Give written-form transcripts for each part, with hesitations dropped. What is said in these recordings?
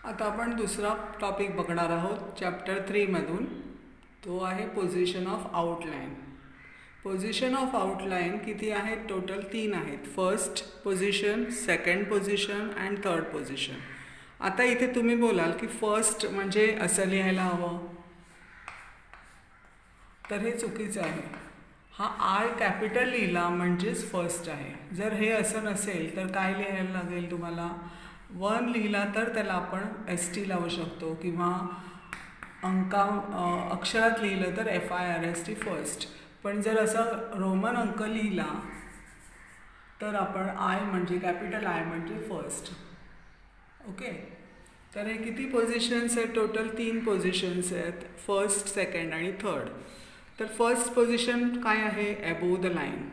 आता आपण दुसरा टॉपिक बघणार आहोत चॅप्टर 3मधून. तो आहे position of outline. Position of outline किती आहेत? टोटल 3 आहेत. First position, second position and third position. आता इथे तुम्ही बोलाल की फर्स्ट म्हणजे असं लिहायला हवं, तर हे चुकीचं आहे. हा आय कॅपिटल लिहिला म्हणजेच फर्स्ट आहे. जर हे असं नसेल तर काय लिहायला लागेल तुम्हाला? 1 लिहिला तर त्याला आपण ST लावू शकतो, किंवा अक्षरात लिहिलं तर FIRST फर्स्ट. पण जर असं रोमन अंक लिहिला तर आपण आय म्हणजे कॅपिटल आय म्हणजे फर्स्ट. ओके, तर हे किती पोझिशन्स आहेत? टोटल 3 पोझिशन्स आहेत, फर्स्ट, सेकंड आणि थर्ड. तर फर्स्ट पोझिशन काय आहे? Above the line.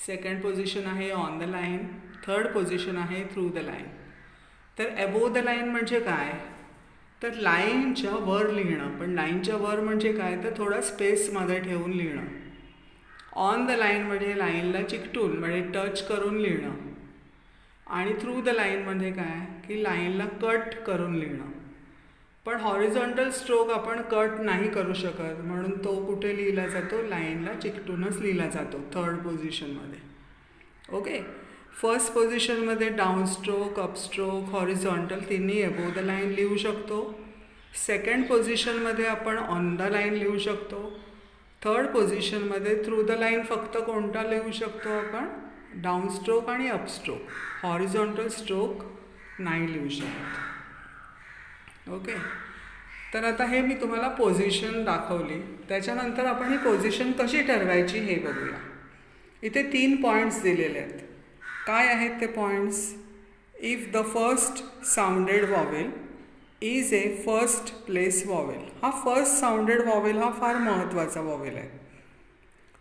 Second position आहे on the line. Third position आहे थ्रू द लाईन. तर अबोव द लाईन म्हणजे काय? तर लाईनच्या वर लिहिणं. पण लाईनच्या वर म्हणजे काय? तर थोडा स्पेसमध्ये ठेवून लिहिणं. ऑन द लाईनमध्ये लाईनला चिकटून म्हणजे टच करून लिहिणं. आणि थ्रू द लाईनमध्ये काय की लाईनला कट करून लिहिणं. पण हॉरिझॉन्टल स्ट्रोक आपण कट नाही करू शकत, म्हणून तो कुठे लिहिला जातो? लाईनला चिकटूनच लिहिला जातो थर्ड पोझिशनमध्ये. ओके, फर्स्ट पोझिशनमध्ये down stroke, up stroke, horizontal तिन्ही अबोव द लाईन लिहू शकतो. सेकंड पोझिशनमध्ये आपण ऑन द लाईन लिहू शकतो. थर्ड पोझिशनमध्ये थ्रू द लाईन फक्त कोणता लिहू शकतो आपण? डाऊन स्ट्रोक आणि अप स्ट्रोक. हॉरिझॉन्टल स्ट्रोक नाही लिहू शकत. ओके, तर आता हे मी तुम्हाला पोझिशन दाखवली. त्याच्यानंतर आपण ही पोझिशन कशी ठरवायची हे बघूया. इथे 3 पॉईंट्स दिलेले आहेत. काय आहेत ते points? If the first sounded vowel is a first place vowel. हा फर्स्ट साऊंडेड वॉवेल हा फार महत्त्वाचा वॉवेल आहे.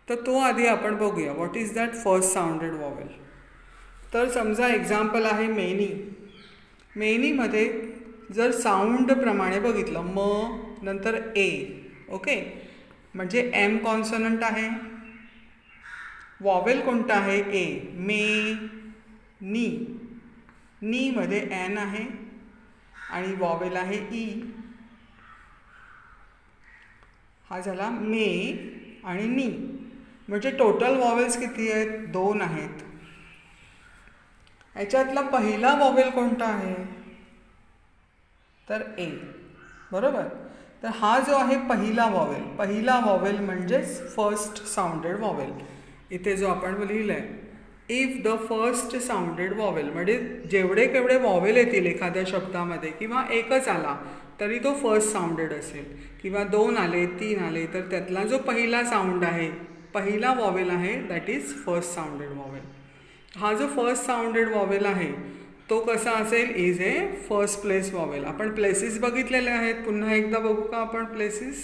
तर तो आधी आपण बघूया. What is that first sounded vowel? तर समजा एक्झाम्पल आहे मेनी. मेनीमध्ये जर साऊंडप्रमाणे बघितलं, म नंतर ए. ओके, म्हणजे एम कॉन्सनंट आहे. वॉवेल कोणता आहे? ए. मे, नी. नीमध्ये एन आहे आणि वॉवेल आहे ई. हा झाला मे आणि नी. म्हणजे टोटल वॉवेल्स किती आहेत? 2 आहेत. याच्यातला पहिला वॉवेल कोणता आहे? तर ए. बरोबर. तर हा जो आहे पहिला वॉवेल म्हणजेच फर्स्ट साऊंडेड वॉवेल. इथे जो आपण लिहिलं आहे, if the first sounded vowel म्हणजे जेवढे केवढे वॉवेल येतील एखाद्या शब्दामध्ये, किंवा एकच आला तरी तो फर्स्ट साऊंडेड असेल, किंवा 2 आले, 3 आले, तर त्यातला जो पहिला साऊंड आहे, पहिला वॉवेल आहे, that is first sounded vowel. हा जो फर्स्ट साऊंडेड वॉवेल आहे तो कसा असेल? Is a first place vowel. आपण प्लेसेस बघितलेले आहेत. पुन्हा एकदा बघू का आपण? प्लेसेस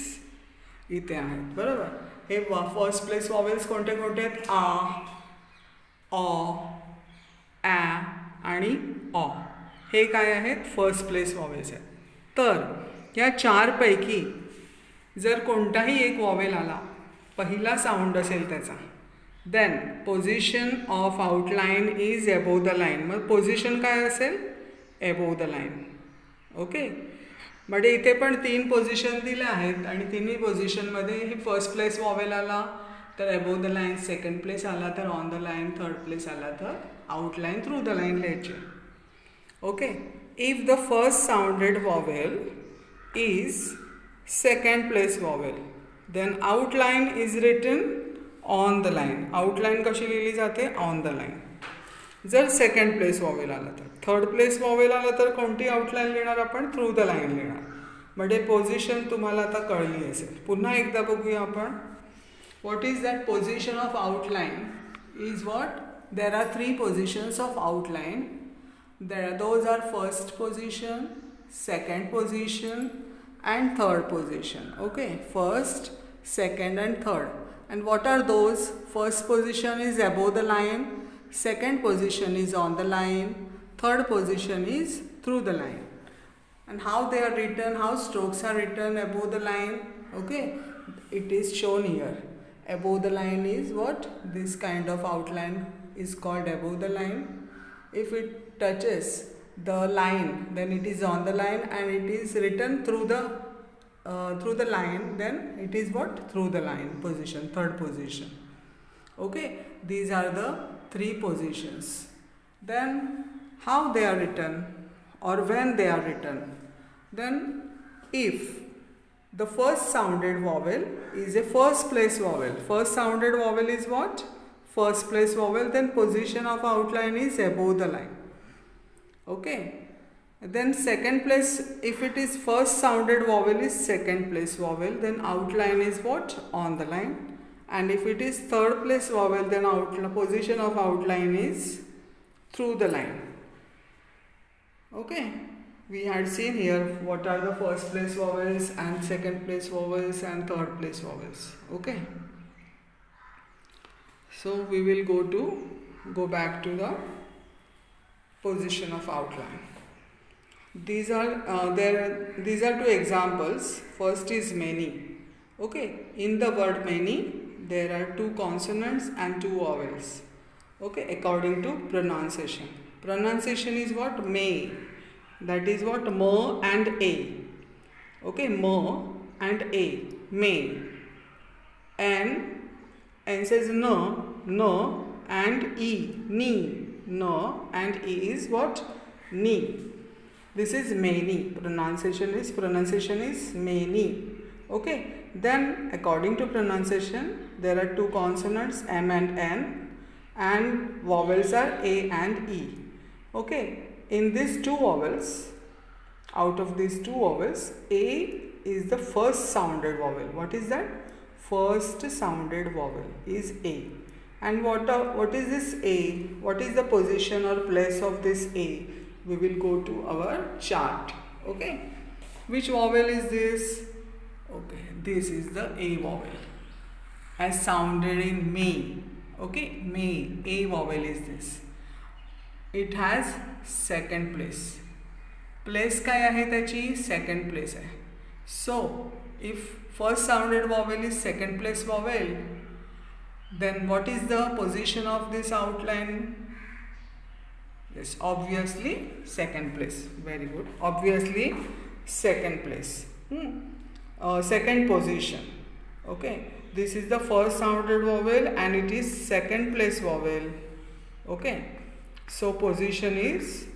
इथे आहेत. बरोबर. हे फर्स्ट प्लेस वॉवेल्स कोणते कोणते आहेत? आ, ऑ, ॲ आणि ऑ. हे काय आहेत? फर्स्ट प्लेस वॉवेल्स आहेत. तर या 4 पैकी जर कोणताही एक वॉवेल आला, पहिला साऊंड असेल त्याचा, then position of outline is above the line. मग पोझिशन काय असेल? Above the line. ओके, म्हणजे इथे पण 3 पोझिशन दिल्या आहेत आणि तिन्ही पोझिशनमध्ये ही फर्स्ट प्लेस वॉवेल आला तर above the line, second place आला तर on the line, third place आला तर आउटलाईन थ्रू द लाईन लिहायचे. Okay, if the first sounded vowel is second place vowel, then outline is written on the line. Outline कशी लिहिली जाते? On the line. जर second place vowel आला तर, third place vowel आला तर कोणती आउटलाईन लिहिणार आपण? थ्रू द लाईन लिहिणार. म्हणजे पोझिशन तुम्हाला आता कळली असेल. पुन्हा एकदा बघूया आपण. What is that position of outline? Is what? There are 3 positions of outline. Those are first position, second position and third position. Okay, first, second and third. And what are those? First position is above the line, second position is on the line, third position is through the line. And how they are written, how strokes are written above the line? Okay, it is shown here. Above the line is what? This kind of outline is called above the line. If it touches the line, then it is on the line and it is written through the line, then it is what? Through the line position, third position. Okay, these are the three positions. Then how they are written or when they are written? Then if the first sounded vowel is a first place vowel, first sounded vowel is what? First place vowel, then position of outline is above the line. Okay, then second place, if it is first sounded vowel is second place vowel, then outline is what? On the line. And if it is third place vowel, then position of outline is through the line. Okay, we had seen here what are the first place vowels and second place vowels and third place vowels. Okay, so we will go back to the position of outline. These are two examples. First is many. Okay, in the word many there are two consonants and two vowels. Okay, according to pronunciation. Pronunciation is what? May. That is what? M and A. Okay, M and A. May. N says no and E. Ni. No and E is what? Ni. This is many. Pronunciation is many. Okay. Then according to pronunciation there are two consonants M and N and vowels are A and E. Okay. In these two vowels, out of these two vowels, A is the first sounded vowel. What is that? First sounded vowel is A. And what is this A? What is the position or place of this A? We will go to our chart. Okay. Which vowel is this? Okay. This is the A vowel. As sounded in May. Okay. May. A vowel is this. It has second place. Place काय आहे त्याची? Second place आहे. So, if first sounded vowel is second place vowel, then what is the position of this outline? Yes, obviously second place. Very good. Obviously second place. Second position. Okay. This is the first sounded vowel and it is second place vowel. Okay. So position is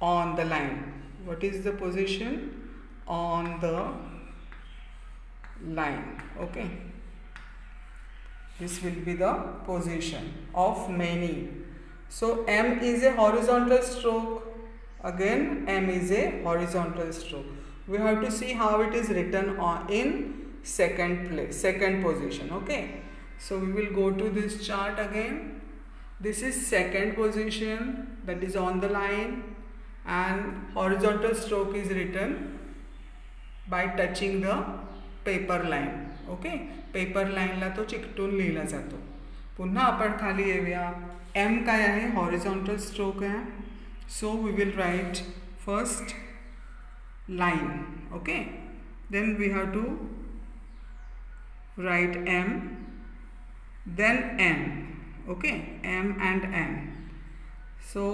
on the line. What is the position? On the line. Okay. This will be the position of many. So M is a horizontal stroke. Again M is a horizontal stroke. We have to see how it is written in second place, second position. Okay. So we will go to this chart again. This is second position, that is on the line, and horizontal stroke is written by touching the paper line. Okay. Paper लाईनला तो चिकटून लिहिला जातो. पुन्हा आपण खाली येऊया. M काय आहे? हॉरिझॉन्टल स्ट्रोक आहे. So we will write first line. Okay. Then we have to write M, then N. Okay. M and N. So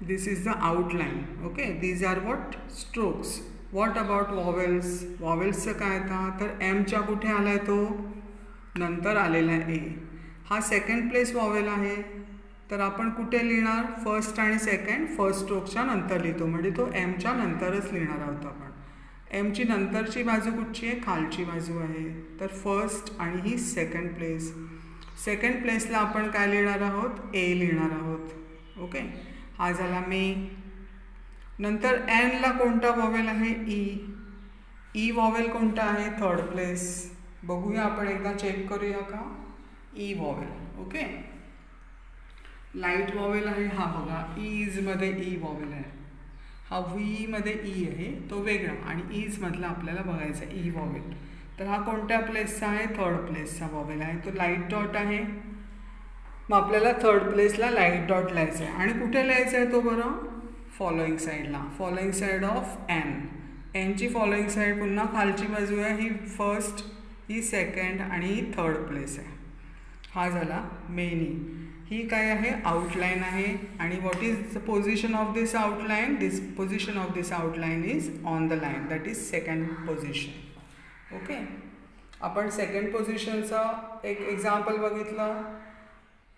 this is the outline. Okay, these are what? Strokes. What about vowels? Vowels काय था? तर M च्या कुठे आलाय तो? नंतर आलेला आहे A. हा सेकंड प्लेस वॉवेल आहे. तर आपण कुठे लिहिणार? फर्स्ट आणि सेकंड फर्स्ट स्ट्रोकच्या नंतर लिहितो. म्हणजे तो M च्या नंतरच लिहिणार आहोत आपण. M ची नंतरची बाजू कुठची आहे? खालची बाजू आहे. तर फर्स्ट आणि ही सेकंड प्लेस. सेकंड प्लेसला आपण काय लिहिणार आहोत? A लिहिणार आहोत. ओके. हा झाला मे. नंतर एनला कोणता वॉवेल आहे? ई. ई वॉवेल कोणता आहे? Third place. बघूया आपण एकदा चेक करूया का? E vowel. Okay. Light vowel आहे हा बघा. ईजमध्ये ई वॉवेल आहे. हा व्हीमध्ये ई आहे तो वेगळा आणि ईजमधला आपल्याला बघायचा ई वॉवेल. तर हा कोणत्या प्लेसचा आहे? थर्ड प्लेसचा वॉवेल आहे. तो लाईट डॉट आहे. मग आपल्याला थर्ड प्लेसला लाईट डॉट लिहायचं आहे. आणि कुठे लिहायचं आहे तो बरं? फॉलोईंग साईडला. Following side of N. एनची फॉलोईंग साईड पुन्हा खालची बाजू आहे. ही फर्स्ट, ही सेकंड आणि ही थर्ड प्लेस आहे. हा झाला मेनी. ही काय आहे, आउटलाईन आहे. आणि what is the position of this outline? This position of this outline is on the line, that is second position. Okay, आपण सेकंड पोझिशनचा एक एक्झाम्पल बघितलं.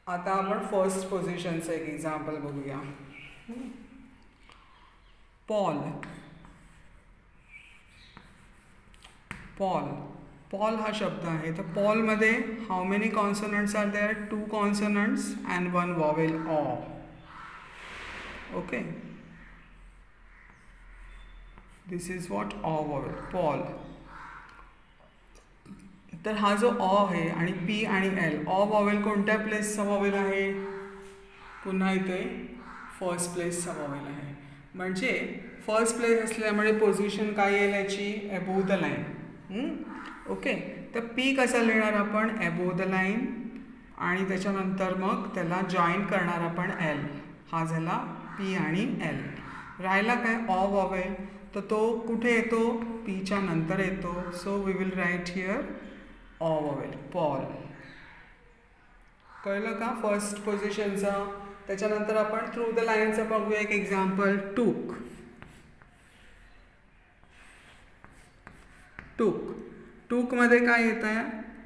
आता आपण फर्स्ट पोझिशनचं एक एक्झाम्पल बघूया. पॉल. पॉल पॉल हा शब्द आहे. तर पॉलमध्ये how many consonants are there? 2 consonants and 1 vowel ऑ. ओके, दिस इज वॉट ऑ वॉवेल, पॉल. तर हा जो ऑ आहे आणि पी आणि एल, ऑ वॉवेल कोणत्या प्लेसचा वॉवेल आहे? पुन्हा इथे फर्स्ट प्लेसचा वॉवेल आहे. म्हणजे फर्स्ट प्लेस असल्यामुळे पोझिशन काय येईल याची? Above the line. ओके, तर पी कसा लिहिणार आपण? Above the line. आणि त्याच्यानंतर मग त्याला जॉईन करणार आपण एल. हा झाला पी आणि एल. राहिला काय? Aw vowel. तर तो कुठे येतो? पीच्या नंतर येतो. So we will write here aw vowel, Paul. कळलं का फर्स्ट पोझिशनचा? त्याच्यानंतर आपण थ्रू द लाईनचं बघूया एक एक्झाम्पल. टूक. टूक. टूकमध्ये काय येत आहे?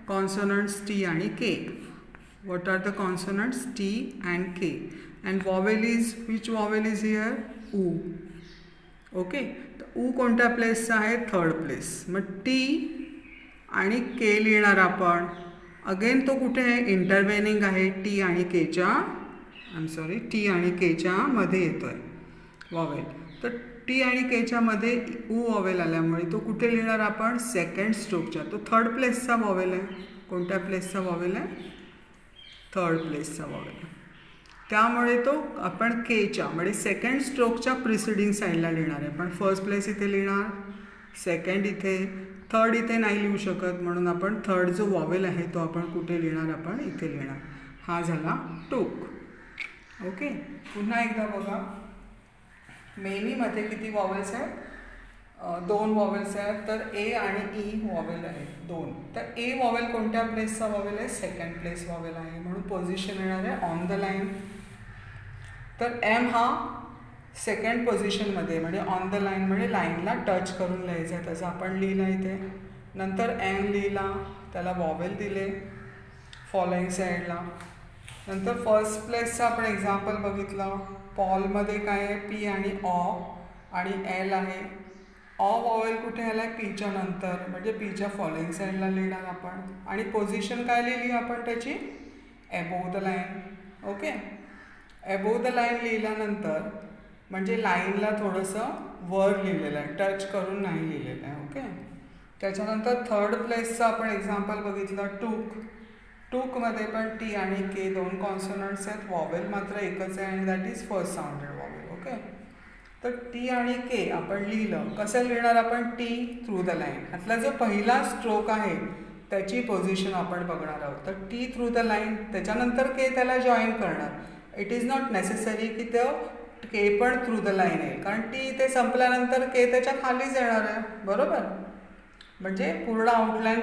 कॉन्सोनंट्स टी आणि K. What are the consonants? T and K. And vowel is, which vowel is here? ऊ. ओके, तर ऊ कोणत्या प्लेसचा आहे? Third place. मग टी आणि के लिहिणार आपण. अगेन तो कुठे आहे? इंटरवेनिंग आहे टी आणि केच्या, टी आणि केच्या मध्ये येतो आहे वॉवेल. तर टी आणि केच्या मध्ये ऊ वॉवेल आल्यामुळे तो कुठे लिहिणार आपण? सेकंड स्ट्रोकच्या. तो थर्ड प्लेसचा वॉवेल आहे. कोणत्या प्लेसचा वॉवेल आहे? थर्ड प्लेसचा वॉवेल. त्यामुळे तो आपण केच्या म्हणजे सेकंड स्ट्रोकच्या प्रिसिडिंग साईडला लिहिणार आहे. पण फर्स्ट प्लेस इथे लिहिणार, सेकंड इथे, थर्ड इथे नाही लिहू शकत. म्हणून आपण थर्ड जो वॉवेल आहे तो आपण कुठे लिहिणार? आपण इथे लिहिणार. हा झाला टूक. ओके, पुन्हा एकदा बघा. मेनीमध्ये किती वॉवेल्स आहेत? 2 वॉवेल्स आहेत. तर ए आणि ई वॉवेल आहेत 2. तर ए वॉवेल कोणत्या प्लेसचा वॉवेल आहे? सेकंड प्लेस वॉवेल आहे. म्हणून पोझिशन येणार आहे ऑन द लाईन. तर एम हा सेकंड पोझिशनमध्ये म्हणजे ऑन द लाईन म्हणजे लाईनला टच करून लिहायचं आहे. तसं आपण लिहिलं इथे. नंतर एम लिहिला, त्याला वॉवेल दिले फॉलोइंग साईडला. नंतर फर्स्ट प्लेसचं आपण एक्झाम्पल बघितलं. पॉलमध्ये काय आहे? पी आणि ऑ आणि एल आहे. ऑ वॉवेल कुठे आला आहे? पीच्या नंतर म्हणजे पीच्या फॉलोइंग साईडला लिहिणार आपण. आणि पोझिशन काय लिहिली आपण त्याची? Above the line. Okay, above the line लिहिल्यानंतर म्हणजे लाईनला थोडंसं वर लिहिलेलं आहे, टच करून नाही लिहिलेलं आहे. ओके, त्याच्यानंतर थर्ड प्लेसचं आपण एक्झाम्पल बघितलं. टूक. टूकमध्ये पण टी आणि के 2 कॉन्सोनंट्स आहेत. वॉवेल मात्र एकच आहे आणि that is first sounded vowel. Okay, तर टी आणि के आपण लिहिलं. कसं लिहिणार आपण? T through the line. यातला जो पहिला स्ट्रोक आहे त्याची पोझिशन आपण बघणार आहोत. तर टी थ्रू द लाईन, त्याच्यानंतर के त्याला जॉईन करणार. इट इज नॉट नेसेसरी की तो के पण थ्रू द लाईन आहे, कारण टी इथे संपल्यानंतर के त्याच्या खालीच येणार आहे. बरोबर, म्हणजे पूर्ण आउटलाईन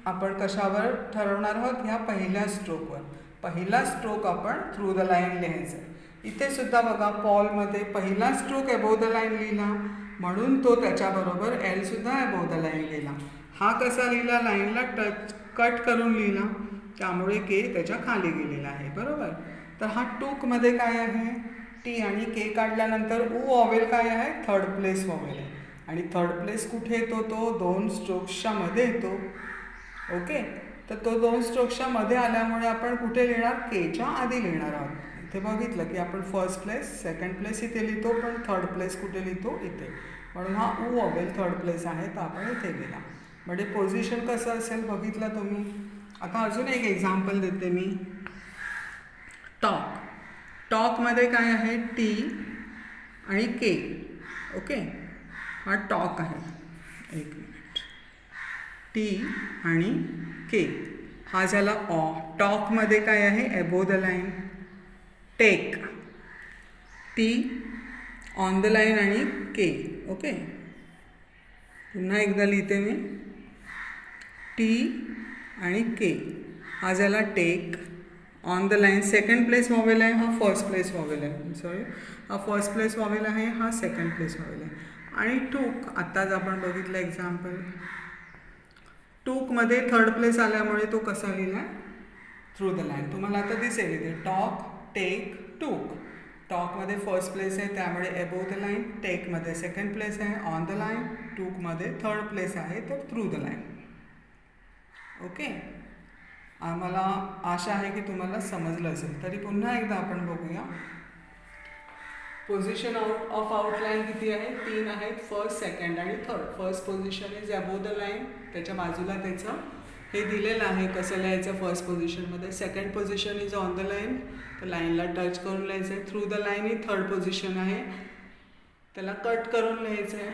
आपण कशावर ठरवणार आहोत? ह्या पहिल्या स्ट्रोकवर. पहिला स्ट्रोक आपण थ्रू द लाईन लिहायचा. इथे सुद्धा बघा पॉलमध्ये पहिला स्ट्रोक अबोव द लाईन लिहिला म्हणून तो त्याच्याबरोबर एल सुद्धा अबोव द लाईन लिहिला. हा कसा लिहिला? लाईनला टच कट करून लिहिला, त्यामुळे के त्याच्या खाली गेलेला आहे. बरोबर, तर हा टूकमध्ये काय आहे? टी आणि के काढल्यानंतर ऊ वॉवेल काय आहे? थर्ड प्लेस वॉवेल आहे. आणि थर्ड प्लेस कुठे येतो? तो 2 स्ट्रोक्सच्या मध्ये येतो. ओके, तर तो 2 स्ट्रोक्सच्या मध्ये आल्यामुळे आपण कुठे लिहिणार? केच्या आधी लिहिणार आहोत. इथे बघितलं की आपण फर्स्ट प्लेस, सेकंड प्लेस इथे लिहितो, पण थर्ड प्लेस कुठे लिहितो? इथे. म्हणून हा ऊ वॉवेल थर्ड प्लेस आहे, तर आपण इथे लिहिला. म्हणजे पोझिशन कसं असेल बघितलं तुम्ही. आता अजून एक एक्झाम्पल देते मी. टॉक. टॉकमध्ये काय आहे? टी आणि के. ओके, हा टॉक आहे. एक मिनिट. टी आणि के हा झाला ऑ. टॉकमध्ये काय आहे? Above the line. Take. T on the line आणि के. ओके, पुन्हा एकदा लिहिते मी. टी आणि के हा झाला take on the line second place vowel आहे, हा फर्स्ट प्लेस वॉवेल आहे. सॉरी, हा फर्स्ट प्लेस वॉवेल आहे, हा सेकंड प्लेस वॉवेल आहे. आणि टूक आत्ताच आपण बघितलं एक्झाम्पल. टूकमध्ये थर्ड प्लेस आल्यामुळे तो कसा लिहिला? Through the line. तुम्हाला आता दिसेल इथे टॉक, टेक, टूक. टॉकमध्ये फर्स्ट प्लेस आहे त्यामुळे एबोव द लाईन, टेकमध्ये सेकंड प्लेस आहे ऑन द लाईन, टूकमध्ये थर्ड प्लेस आहे तर थ्रू द लाईन. ओके, आम्हाला आशा आहे की तुम्हाला समजलं असेल. तरी पुन्हा एकदा आपण बघूया. पोझिशन ऑफ आउटलाईन किती आहे? 3 आहेत, फर्स्ट, सेकंड आणि third. First position is above the line, त्याच्या बाजूला त्याचं हे दिलेलं आहे कसं लिहायचं फर्स्ट पोझिशनमध्ये. Second position is on the line, तर लाईनला टच करून लिहायचं आहे. थ्रू द लाईन ही थर्ड पोझिशन आहे, त्याला कट करून लिहायचं आहे.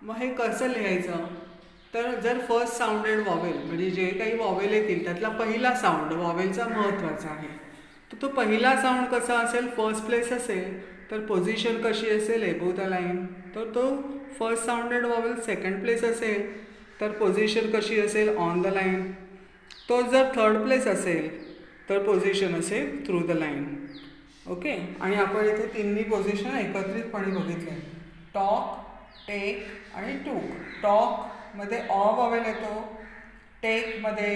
मग हे कसं लिहायचं? तर जर फर्स्ट साऊंडेड वॉवेल म्हणजे जे काही वॉवेल येतील त्यातला पहिला साऊंड वॉवेलचा महत्त्वाचा आहे, तर तो पहिला साऊंड कसा असेल? फर्स्ट प्लेस असेल तर पोझिशन कशी असेल? Above the line. तर तो first sounded vowel second place असेल तर पोझिशन कशी असेल? On the line. तो जर थर्ड प्लेस असेल तर पोझिशन असेल थ्रू द लाईन. ओके, आणि आपण इथे तिन्ही पोझिशन एकत्रितपणे बघितले, टॉक, टेक आणि टूक. टॉकमध्ये अ वॉवेल येतो, टेकमध्ये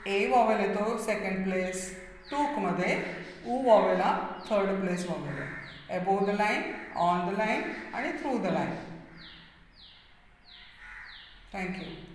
ए वॉवेल येतो सेकंड प्लेस, टूकमध्ये ऊ वॉवेल हा थर्ड प्लेस वॉवेल आहे. Above the line, on the line आणि थ्रू द लाईन. थँक्यू.